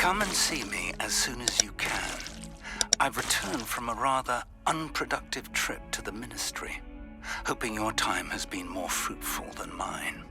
Come and see me as soon as you can. I've returned from a rather unproductive trip to the Ministry, hoping your time has been more fruitful than mine.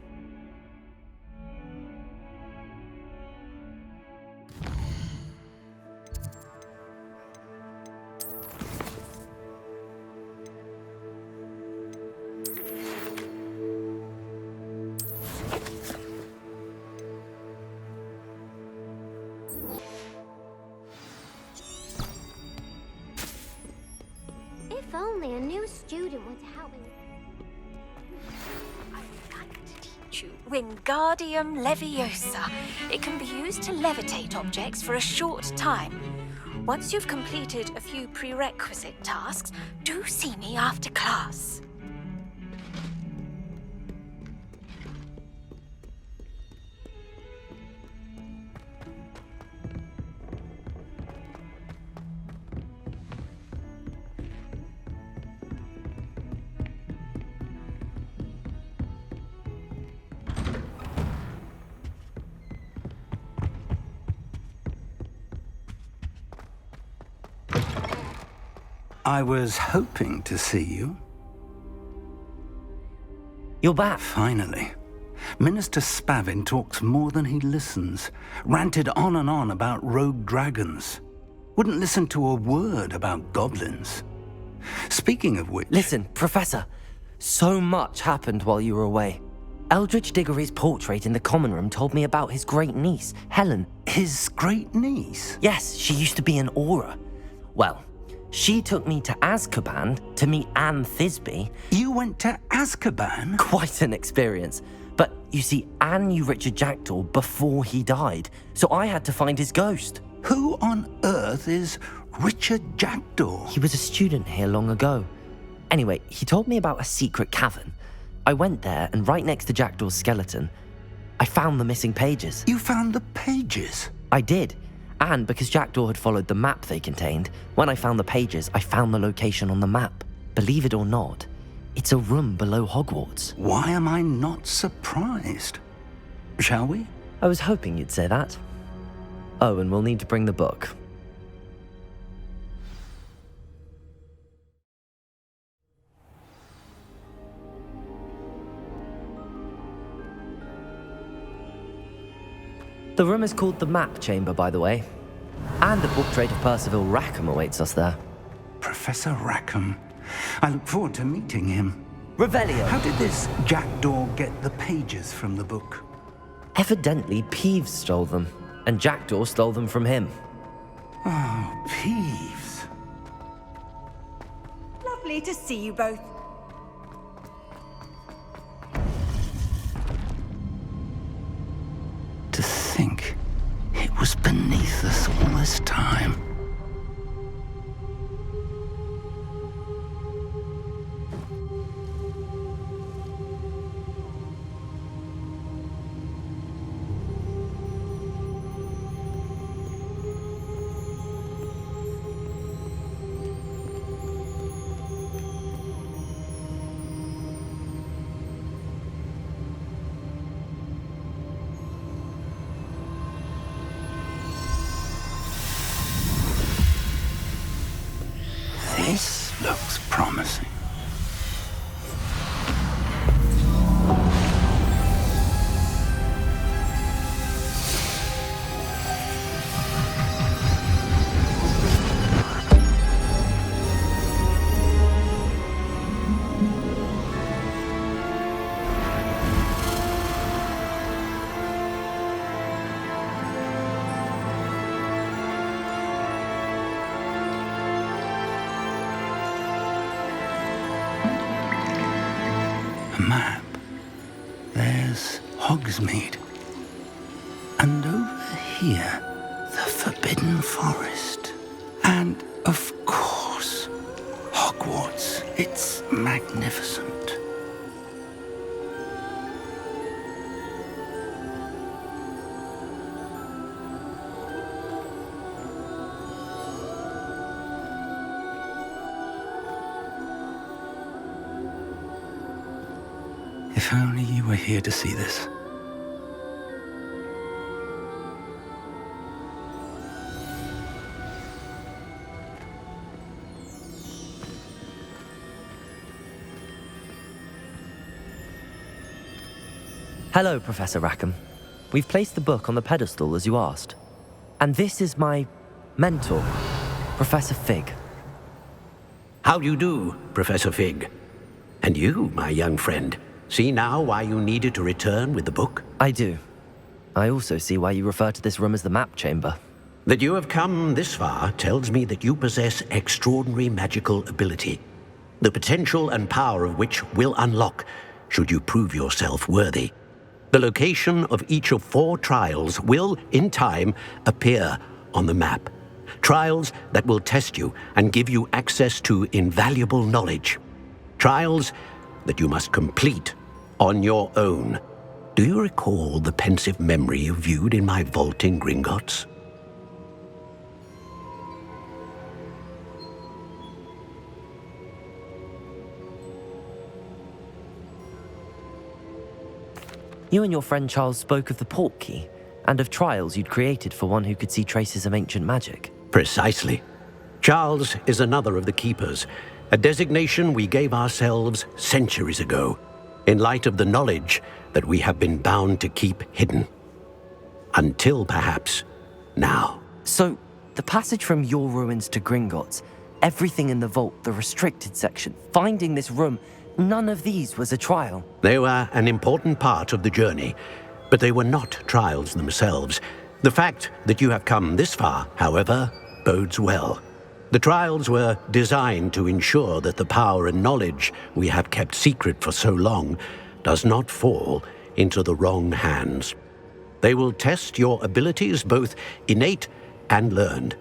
If only a new student were to help me. I'd like to teach you Wingardium Leviosa. It can be used to levitate objects for a short time. Once you've completed a few prerequisite tasks, do see me after class. I was hoping to see you. You're back. Finally. Minister Spavin talks more than he listens. Ranted on and on about rogue dragons. Wouldn't listen to a word about goblins. Speaking of which... Listen, Professor. So much happened while you were away. Eldridge Diggory's portrait in the common room told me about his great niece, Helen. His great niece? Yes, she used to be an Auror. Well, she took me to Azkaban to meet Anne Thisbe. You went to Azkaban? Quite an experience. But you see, Anne knew Richard Jackdaw before he died, so I had to find his ghost. Who on earth is Richard Jackdaw? He was a student here long ago. Anyway, he told me about a secret cavern. I went there, and right next to Jackdaw's skeleton, I found the missing pages. You found the pages? I did. And because Jackdaw had followed the map they contained, when I found the pages, I found the location on the map. Believe it or not, it's a room below Hogwarts. Why am I not surprised? Shall we? I was hoping you'd say that. Oh, and we'll need to bring the book. The room is called the Map Chamber, by the way. And the portrait of Percival Rackham awaits us there. Professor Rackham. I look forward to meeting him. Revelio! How did this Jackdaw get the pages from the book? Evidently, Peeves stole them, and Jackdaw stole them from him. Oh, Peeves. Lovely to see you both. To think it was beneath us all this time. This looks promising. Map. There's Hogsmeade. And over here, the Forbidden Forest. And, of course, Hogwarts. It's magnificent. If only you were here to see this. Hello, Professor Rackham. We've placed the book on the pedestal as you asked. And this is my mentor, Professor Fig. How do you do, Professor Fig? And you, my young friend, see now why you needed to return with the book? I do. I also see why you refer to this room as the map chamber. That you have come this far tells me that you possess extraordinary magical ability, the potential and power of which will unlock should you prove yourself worthy. The location of each of 4 trials will, in time, appear on the map. Trials that will test you and give you access to invaluable knowledge. Trials that you must complete on your own. Do you recall the pensive memory you viewed in my vault in Gringotts? You and your friend Charles spoke of the port key and of trials you'd created for one who could see traces of ancient magic. Precisely. Charles is another of the Keepers, a designation we gave ourselves centuries ago, in light of the knowledge that we have been bound to keep hidden. Until perhaps now. So, the passage from your ruins to Gringotts, everything in the vault, the restricted section, finding this room, none of these was a trial. They were an important part of the journey, but they were not trials themselves. The fact that you have come this far, however, bodes well. The trials were designed to ensure that the power and knowledge we have kept secret for so long does not fall into the wrong hands. They will test your abilities, both innate and learned.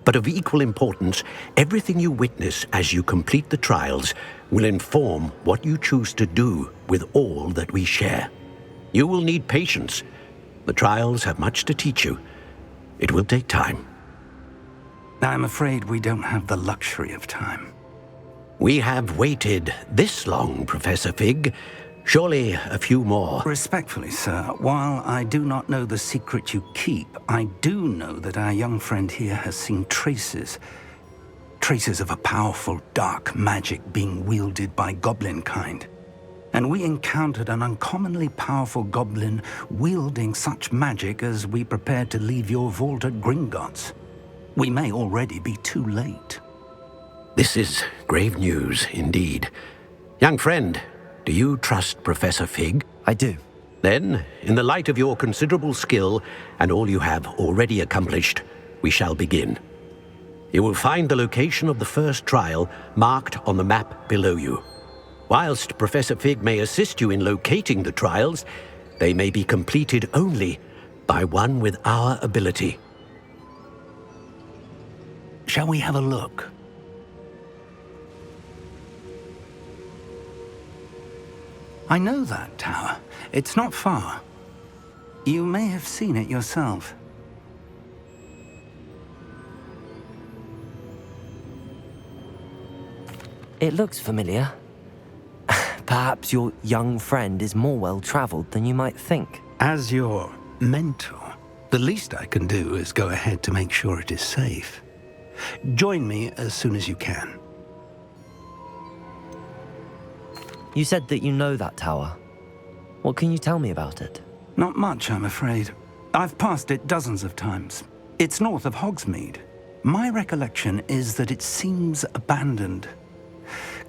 But of equal importance, everything you witness as you complete the trials will inform what you choose to do with all that we share. You will need patience. The trials have much to teach you. It will take time. I'm afraid we don't have the luxury of time. We have waited this long, Professor Fig. Surely a few more. Respectfully, sir, while I do not know the secret you keep, I do know that our young friend here has seen traces of a powerful dark magic being wielded by goblin kind. And we encountered an uncommonly powerful goblin wielding such magic as we prepared to leave your vault at Gringotts. We may already be too late. This is grave news indeed. Young friend, do you trust Professor Fig? I do. Then, in the light of your considerable skill and all you have already accomplished, we shall begin. You will find the location of the first trial marked on the map below you. Whilst Professor Fig may assist you in locating the trials, they may be completed only by one with our ability. Shall we have a look? I know that tower. It's not far. You may have seen it yourself. It looks familiar. Perhaps your young friend is more well-traveled than you might think. As your mentor, the least I can do is go ahead to make sure it is safe. Join me as soon as you can. You said that you know that tower. What can you tell me about it? Not much, I'm afraid. I've passed it dozens of times. It's north of Hogsmeade. My recollection is that it seems abandoned.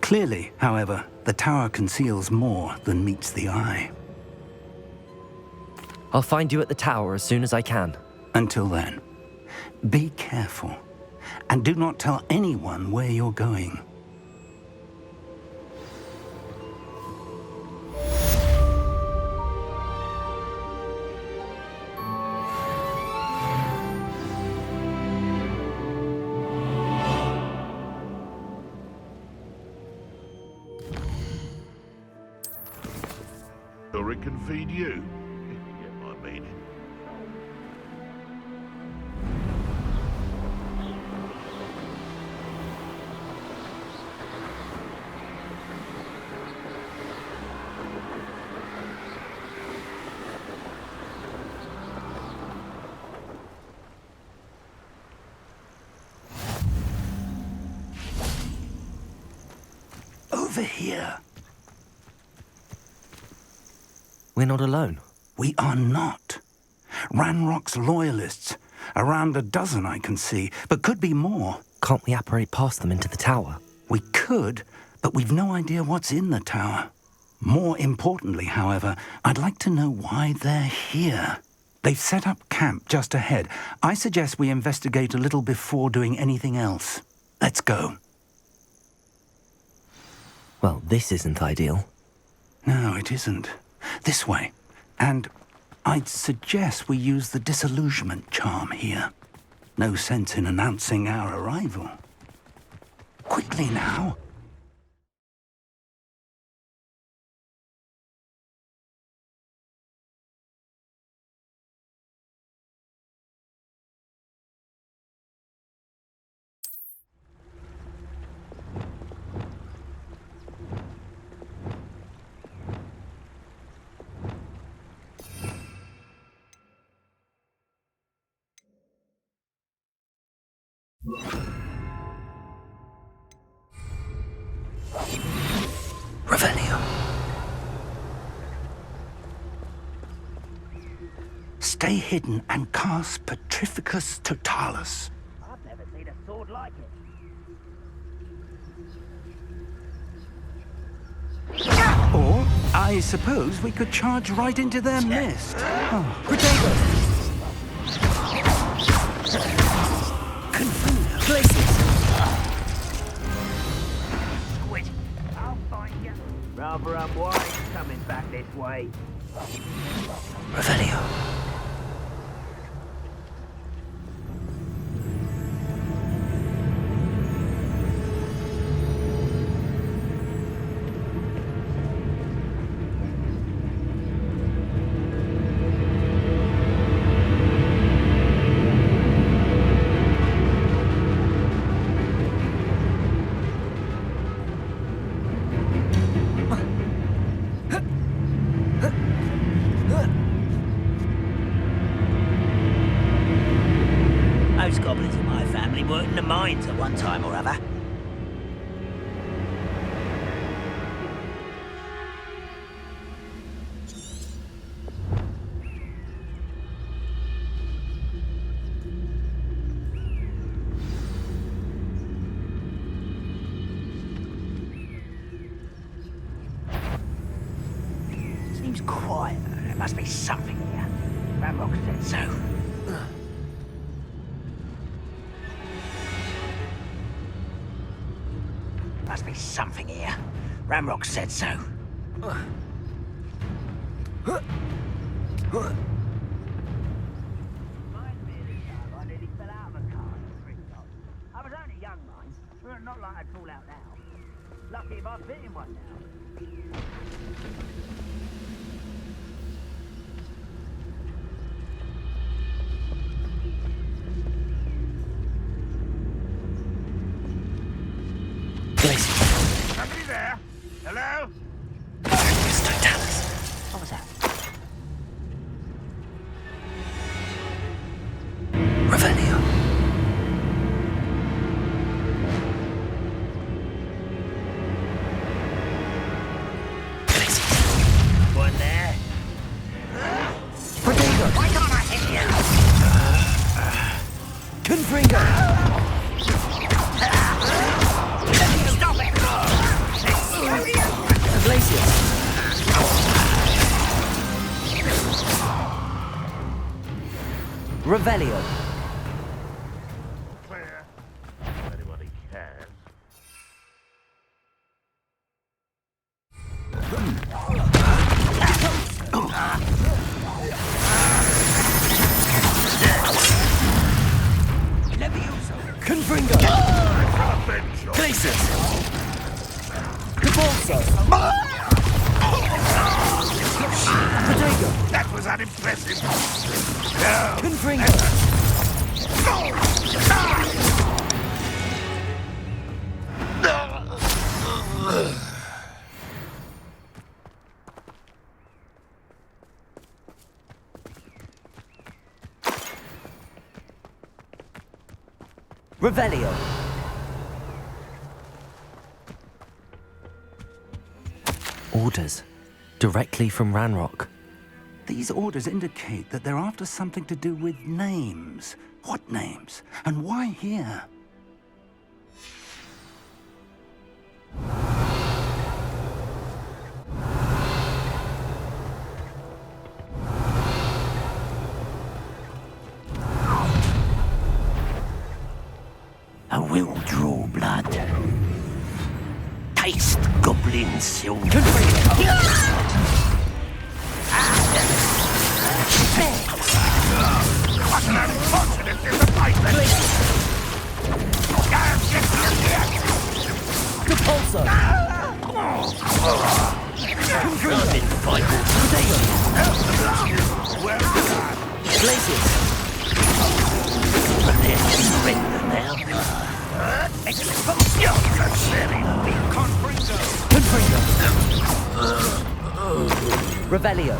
Clearly, however, the tower conceals more than meets the eye. I'll find you at the tower as soon as I can. Until then, be careful, and do not tell anyone where you're going. Or it can feed you. Get my meaning. Over here. We're not alone. We are not. Ranrock's loyalists. Around a dozen I can see, but could be more. Can't we apparate past them into the tower? We could, but we've no idea what's in the tower. More importantly, however, I'd like to know why they're here. They've set up camp just ahead. I suggest we investigate a little before doing anything else. Let's go. Well, this isn't ideal. No, it isn't. This way. And I'd suggest we use the disillusionment charm here. No sense in announcing our arrival. Quickly now. Revelio. Stay hidden and cast Petrificus Totalis. I've never seen a sword like it. Or, I suppose we could charge right into their mist. Oh. Quit. I'll find you. Rather unwise coming back this way. Revelio. Most goblins in my family worked in the mines at one time or other. Seems quiet. There must be something here. Ramrock said so. Must be something here. Ramrock said so. I nearly fell out of a car at Freaktown. I was only young, mind. Well, not like I'd fall out now. Lucky if I fit in one now. Somebody there? Hello? What was that? Revelio. One there. Why can't I hit you? Confringo. Stop it! Revelio. Clear. Anybody can. Confringo. Glacius. Cabalso. Protego. That was unimpressive. Confringo. Revelio. Orders. Directly from Ranrock. These orders indicate that they're after something to do with names. What names? And why here? I will draw blood. Taste goblin silver. What an unfortunate disappointment! Repulsor! Well done! Glacius! Surrender now. Confringo! Revelio!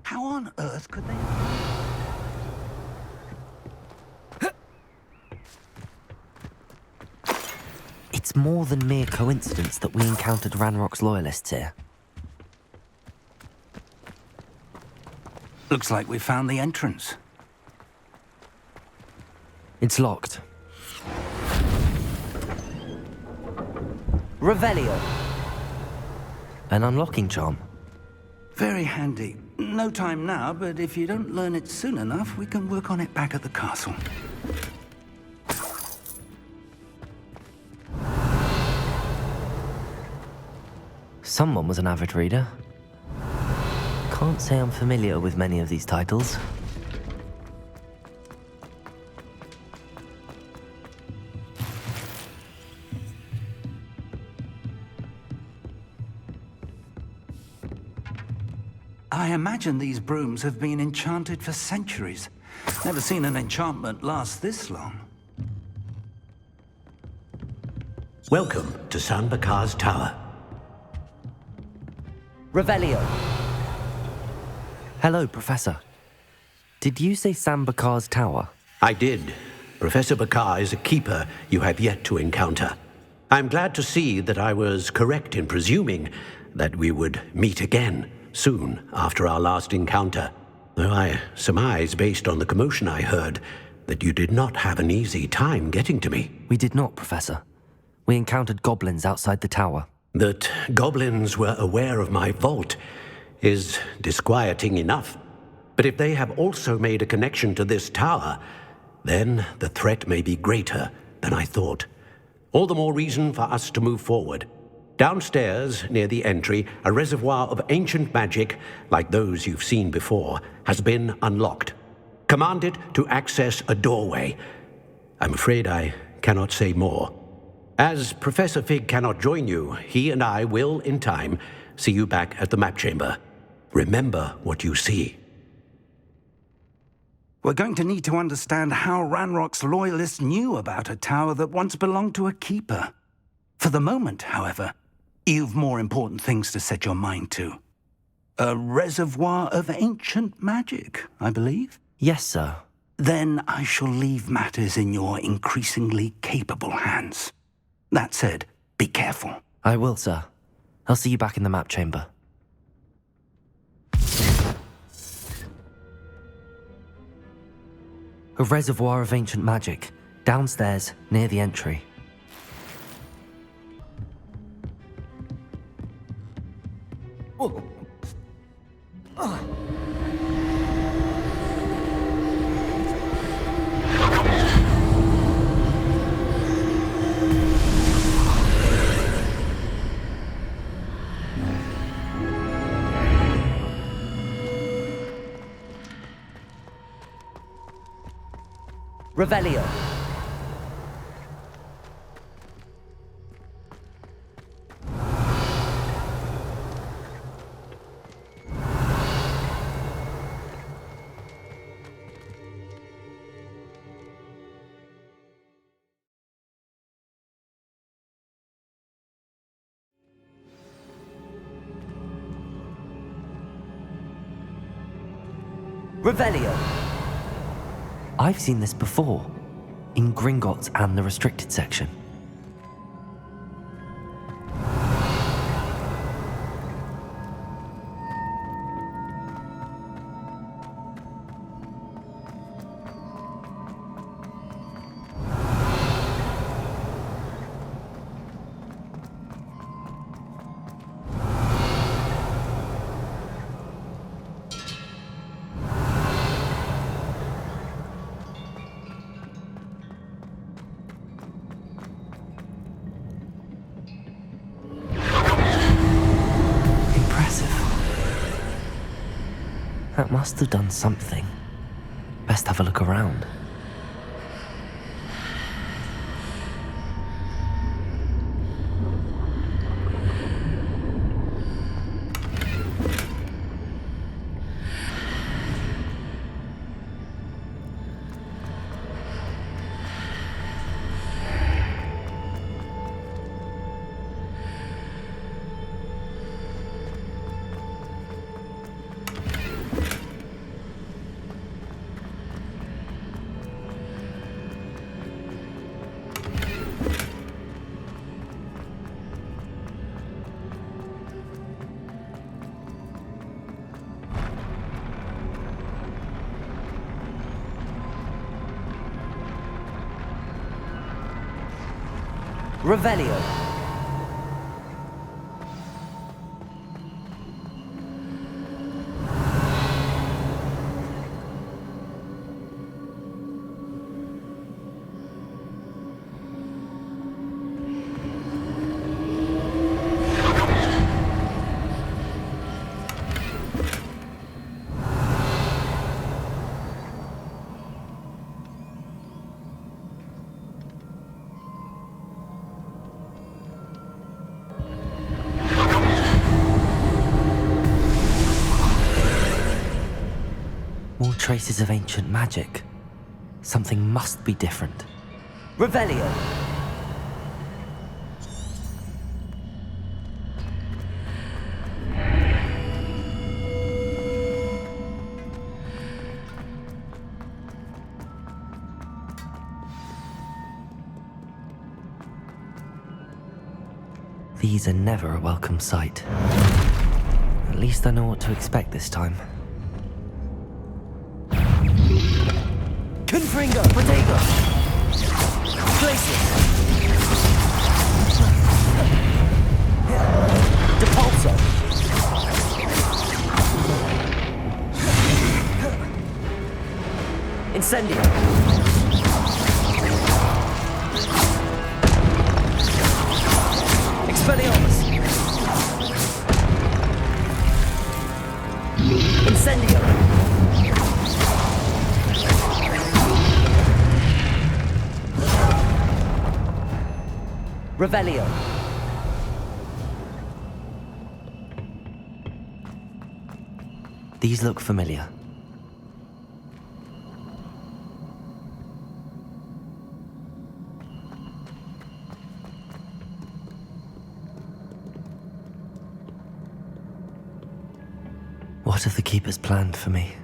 How on earth could they... It's more than mere coincidence that we encountered Ranrock's loyalists here. Looks like we found the entrance. It's locked. Revelio! An unlocking charm. Very handy. No time now, but if you don't learn it soon enough, we can work on it back at the castle. Someone was an avid reader. Can't say I'm familiar with many of these titles. I imagine these brooms have been enchanted for centuries. Never seen an enchantment last this long. Welcome to San Bakar's Tower. Revelio! Hello, Professor. Did you say Sam Bakar's tower? I did. Professor Bakar is a keeper you have yet to encounter. I'm glad to see that I was correct in presuming that we would meet again soon after our last encounter. Though I surmise, based on the commotion I heard, that you did not have an easy time getting to me. We did not, Professor. We encountered goblins outside the tower. That goblins were aware of my vault is disquieting enough. But if they have also made a connection to this tower, then the threat may be greater than I thought. All the more reason for us to move forward. Downstairs, near the entry, a reservoir of ancient magic, like those you've seen before, has been unlocked. Command it to access a doorway. I'm afraid I cannot say more. As Professor Fig cannot join you, he and I will, in time, see you back at the map chamber. Remember what you see. We're going to need to understand how Ranrock's loyalists knew about a tower that once belonged to a keeper. For the moment, however, you've more important things to set your mind to. A reservoir of ancient magic, I believe? Yes, sir. Then I shall leave matters in your increasingly capable hands. That said, be careful. I will, sir. I'll see you back in the map chamber. A reservoir of ancient magic, downstairs, near the entry. Revelio. Revelio. I've seen this before, in Gringotts and the restricted section. That must have done something. Best have a look around. Revelio. More traces of ancient magic. Something must be different. Revelio. These are never a welcome sight. At least I know what to expect this time. Confringo, Protego! Places! Depulso! Incendio! Expelliarmus! Incendio! Revelio. These look familiar. What have the Keepers planned for me?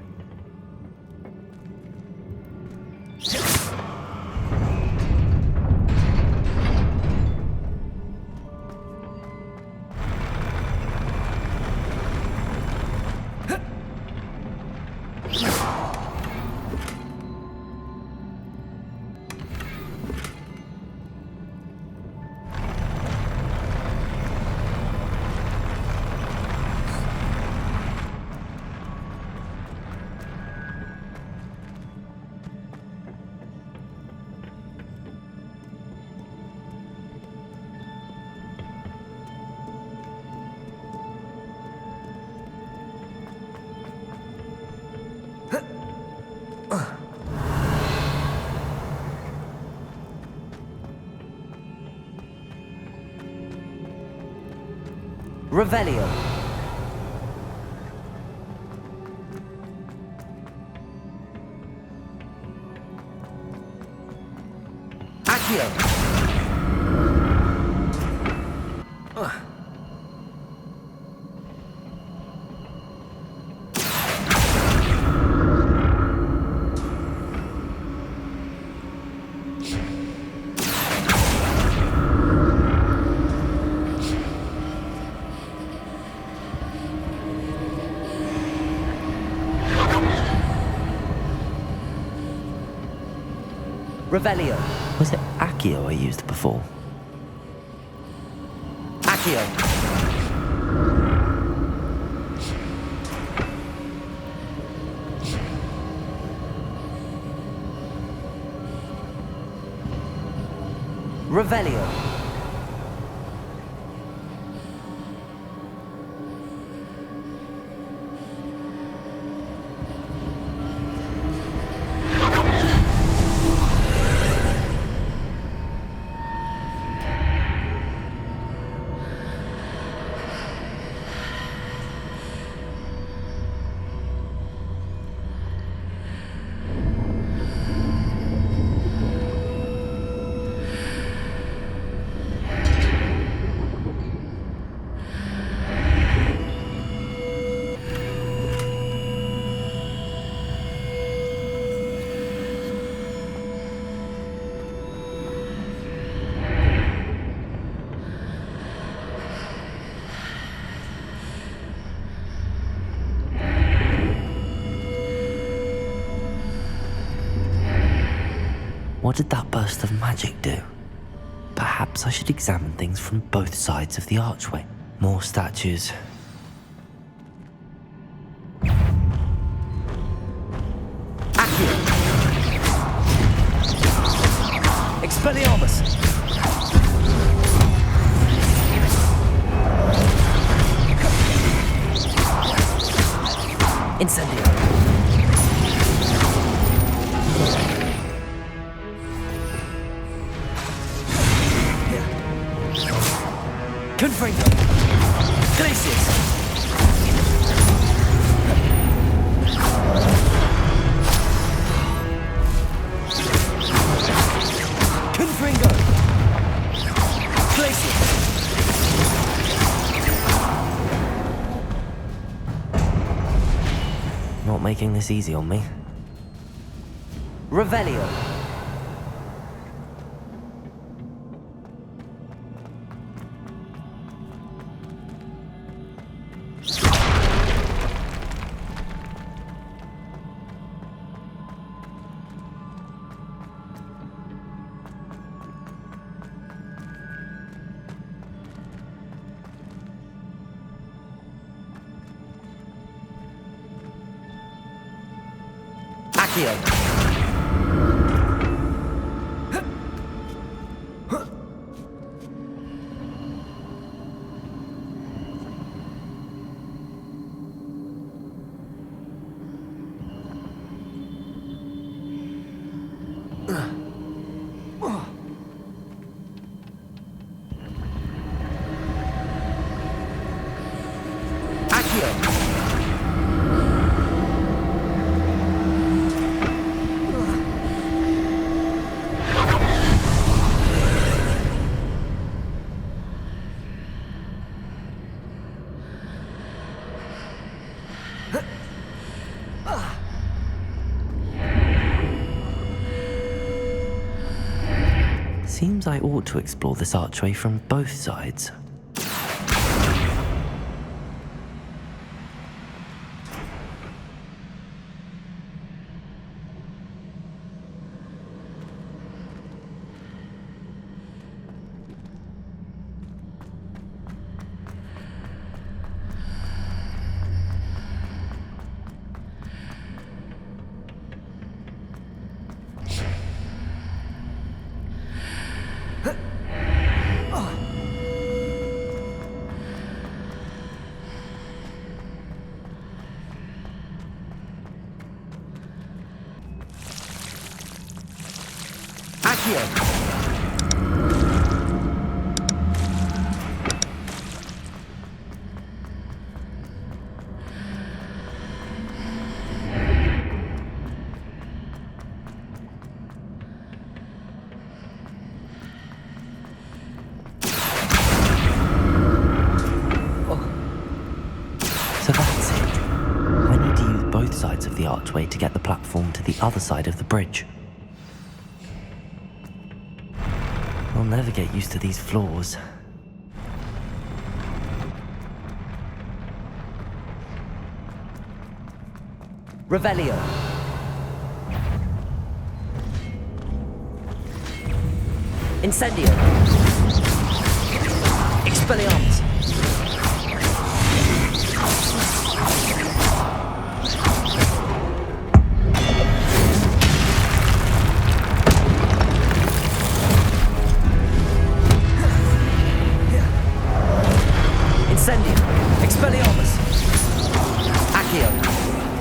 Revelio. Accio. Revelio. Was it Accio I used before? Accio. Revelio. What did that burst of magic do? Perhaps I should examine things from both sides of the archway. More statues. Accio! Expelliarmus! Incendio! Confringo! Glacius! Confringo! Glacius! Not making this easy on me. Revelio! Accio! Seems I ought to explore this archway from both sides. So that's it. I need to use both sides of the archway to get the platform to the other side of the bridge. I'll never get used to these floors. Revelio. Incendio. Expelliarmus. Incendio. Expelliarmus. Accio.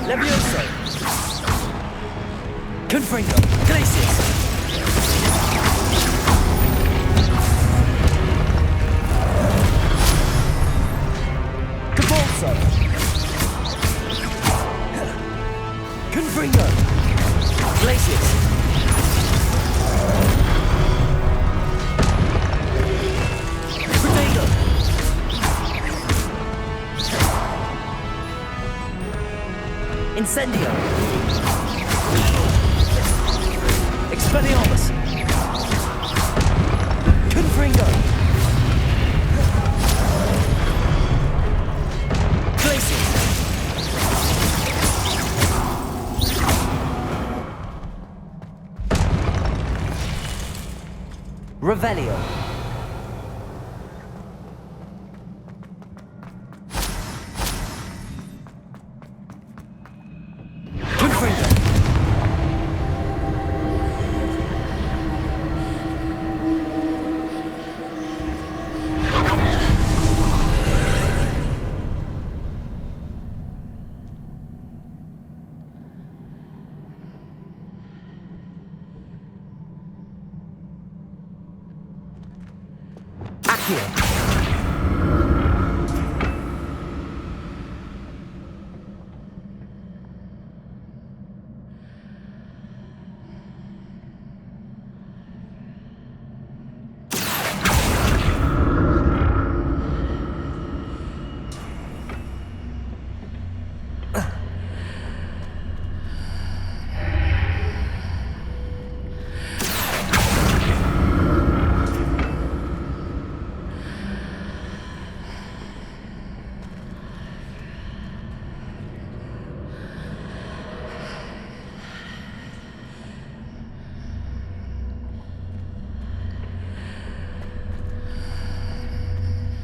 Levioso. Confringo. Glacius. Cabalso. Confringo. Glacius. Potato. Incendio. Expelliarmus. Confringo. Glacius. Revelio. Confringo. Accio.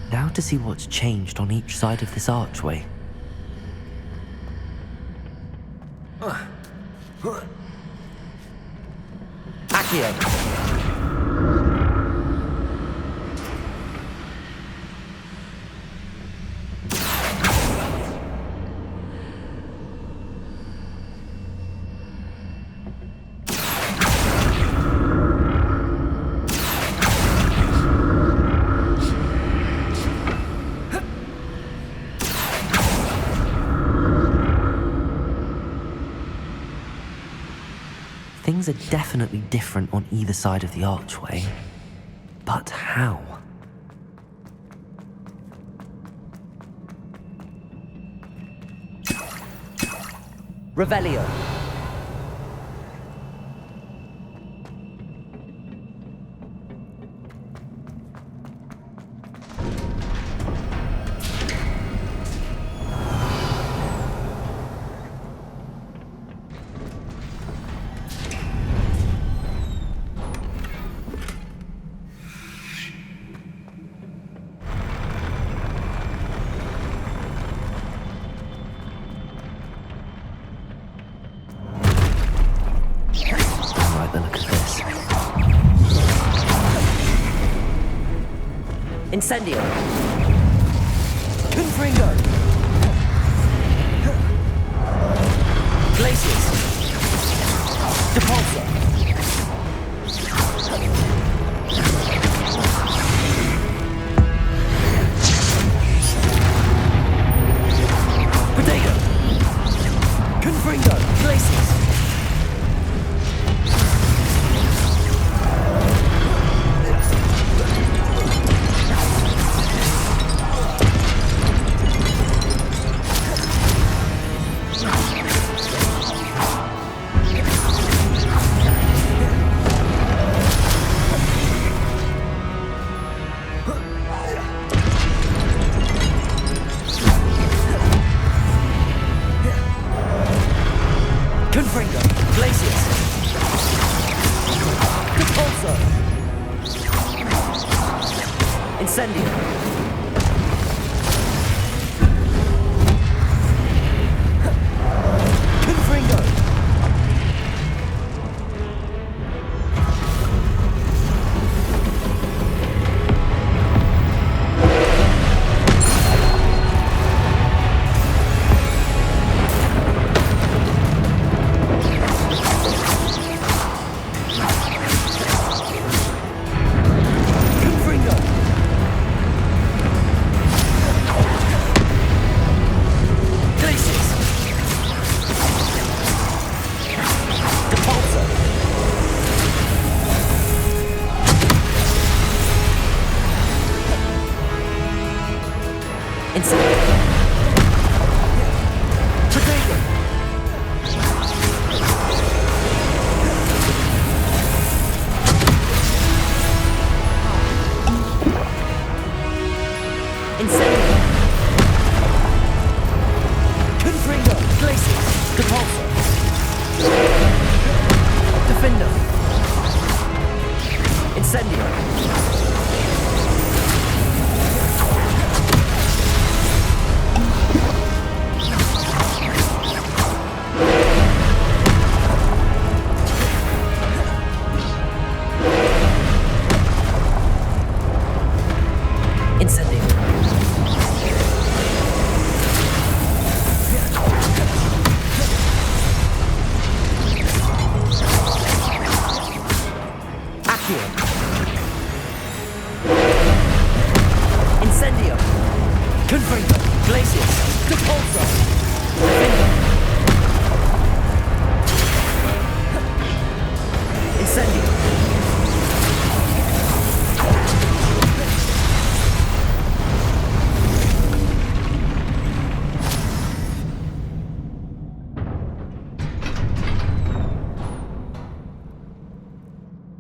Now to see what's changed on each side of this archway. Accio. Things are definitely different on either side of the archway. But how? Revelio. Incendio. Confringo. Glacius. Depulso. Potato. Confringo. Glacius.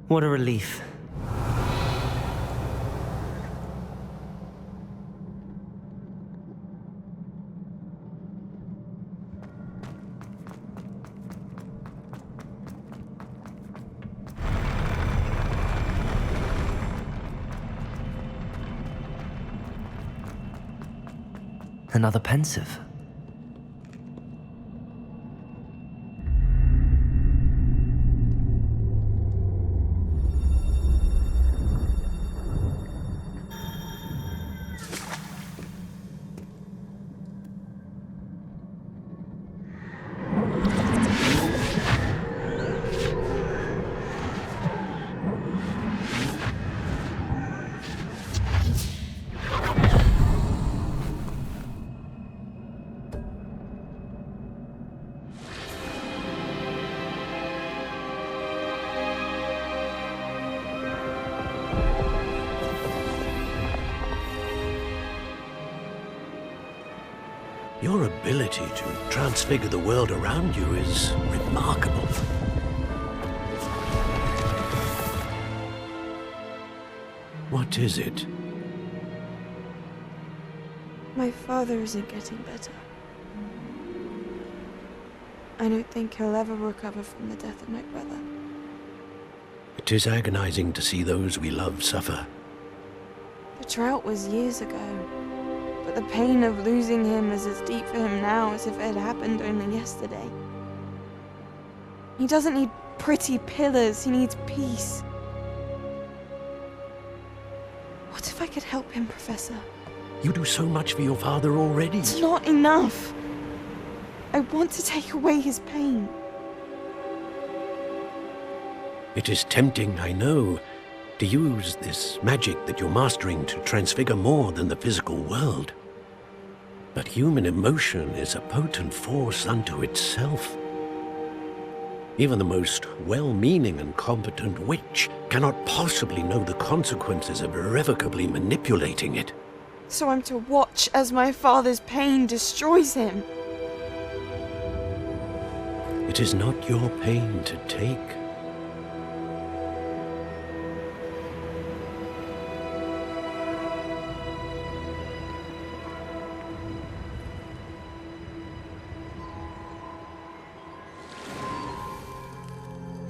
What a relief. Another pensive. Your ability to transfigure the world around you is remarkable. What is it? My father isn't getting better. I don't think he'll ever recover from the death of my brother. It is agonizing to see those we love suffer. The drought was years ago, but the pain of losing him is as deep for him now as if it had happened only yesterday. He doesn't need pretty pillars, he needs peace. What if I could help him, Professor? You do so much for your father already. It's not enough. I want to take away his pain. It is tempting, I know, to use this magic that you're mastering to transfigure more than the physical world. But human emotion is a potent force unto itself. Even the most well-meaning and competent witch cannot possibly know the consequences of irrevocably manipulating it. So I'm to watch as my father's pain destroys him. It is not your pain to take.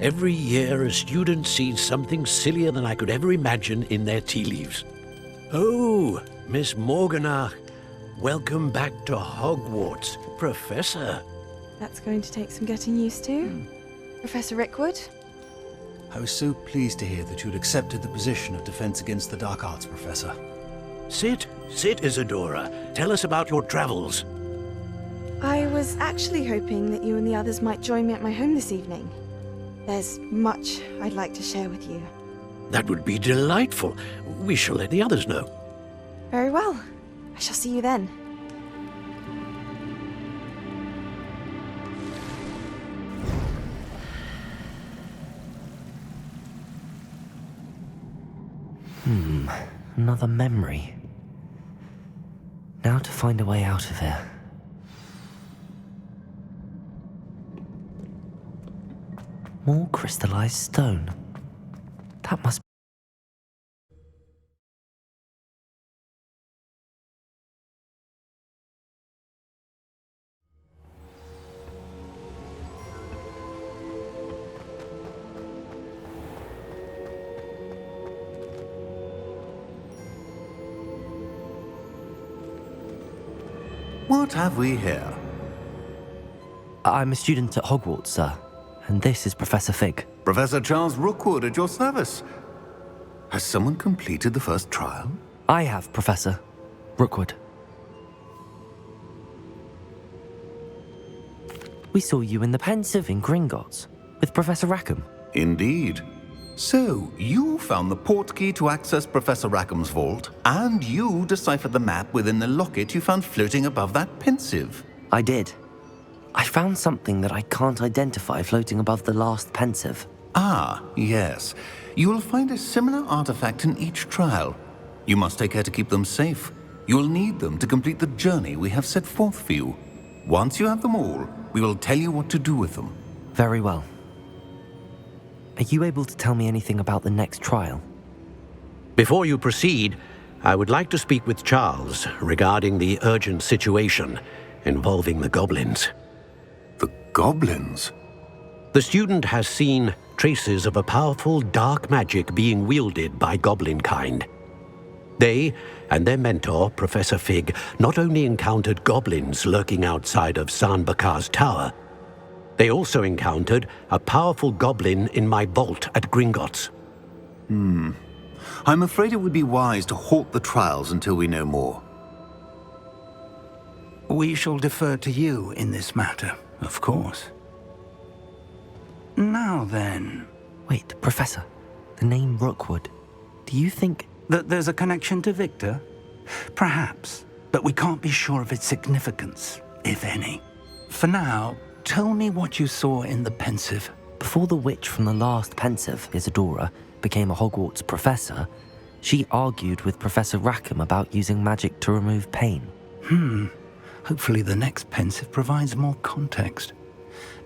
Every year, a student sees something sillier than I could ever imagine in their tea leaves. Oh, Miss Morganach, welcome back to Hogwarts, Professor. That's going to take some getting used to. Professor Rickwood? I was so pleased to hear that you'd accepted the position of Defense Against the Dark Arts, Professor. Sit, Isadora. Tell us about your travels. I was actually hoping that you and the others might join me at my home this evening. There's much I'd like to share with you. That would be delightful. We shall let the others know. Very well. I shall see you then. Another memory. Now to find a way out of here. More crystallized stone. That must... What have we here? I'm a student at Hogwarts, sir. And this is Professor Fig. Professor Charles Rookwood at your service. Has someone completed the first trial? I have, Professor Rookwood. We saw you in the Pensive in Gringotts with Professor Rackham. Indeed. So, you found the portkey to access Professor Rackham's vault, and you deciphered the map within the locket you found floating above that Pensive. I did. I found something that I can't identify floating above the last Pensive. Ah, yes. You will find a similar artifact in each trial. You must take care to keep them safe. You will need them to complete the journey we have set forth for you. Once you have them all, we will tell you what to do with them. Very well. Are you able to tell me anything about the next trial? Before you proceed, I would like to speak with Charles regarding the urgent situation involving the goblins. The goblins? The student has seen traces of a powerful dark magic being wielded by goblin kind. They and their mentor, Professor Fig, not only encountered goblins lurking outside of San Bakar's tower, they also encountered a powerful goblin in my vault at Gringotts. I'm afraid it would be wise to halt the trials until we know more. We shall defer to you in this matter, of course. Now then... Wait, Professor. The name Rookwood. Do you think... that there's a connection to Victor? Perhaps, but we can't be sure of its significance, if any. For now, tell me what you saw in the Pensive. Before the witch from the last Pensive, Isadora, became a Hogwarts professor, she argued with Professor Rackham about using magic to remove pain. Hopefully the next Pensive provides more context.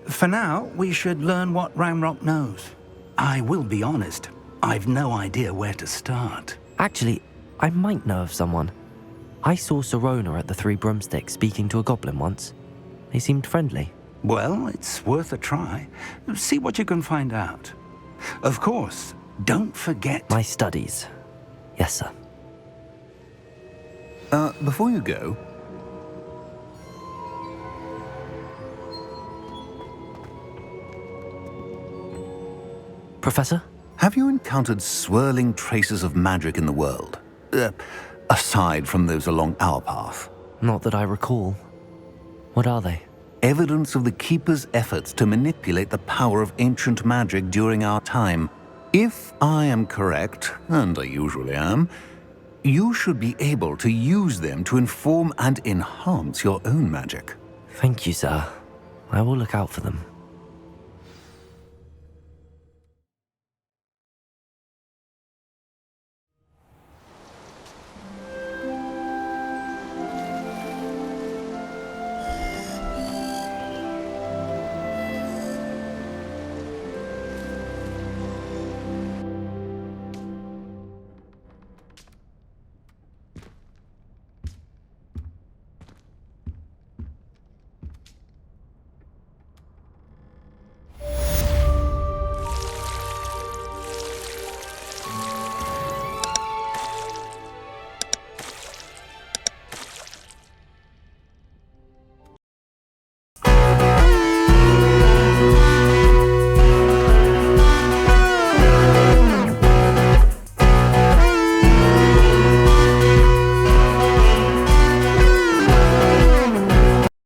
For now, we should learn what Ranrock knows. I will be honest, I've no idea where to start. Actually, I might know of someone. I saw Serona at the Three Broomsticks speaking to a goblin once. They seemed friendly. Well, it's worth a try. See what you can find out. Of course, don't forget... My studies. Yes, sir. Before you go... Professor? Have you encountered swirling traces of magic in the world? Aside from those along our path? Not that I recall. What are they? Evidence of the Keeper's efforts to manipulate the power of ancient magic during our time. If I am correct, and I usually am, you should be able to use them to inform and enhance your own magic. Thank you, sir. I will look out for them.